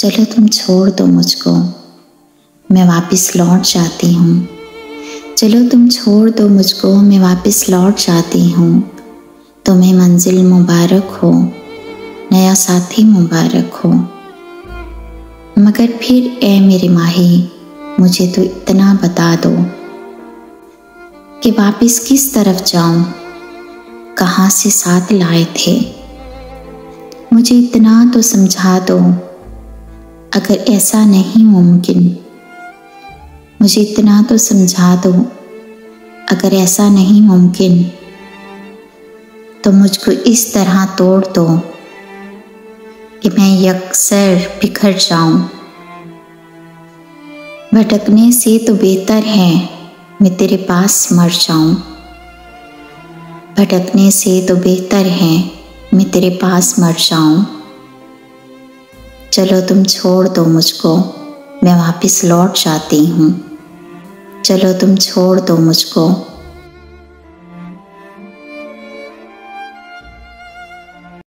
चलो तुम छोड़ दो मुझको, मैं वापस लौट जाती हूँ। चलो तुम छोड़ दो मुझको, मैं वापस लौट जाती हूँ। तुम्हें मंजिल मुबारक हो, नया साथी मुबारक हो। मगर फिर ए मेरे माही, मुझे तो इतना बता दो कि वापस किस तरफ जाऊं, कहाँ से साथ लाए थे। मुझे इतना तो समझा दो, अगर ऐसा नहीं मुमकिन। मुझे इतना तो समझा दो, अगर ऐसा नहीं मुमकिन, तो मुझको इस तरह तोड़ दो कि मैं यकसर बिखर जाऊं। भटकने से तो बेहतर है मैं तेरे पास मर जाऊं। भटकने से तो बेहतर है मैं तेरे पास मर जाऊं। चलो तुम छोड़ दो मुझको, मैं वापस लौट जाती हूँ। चलो तुम छोड़ दो मुझको,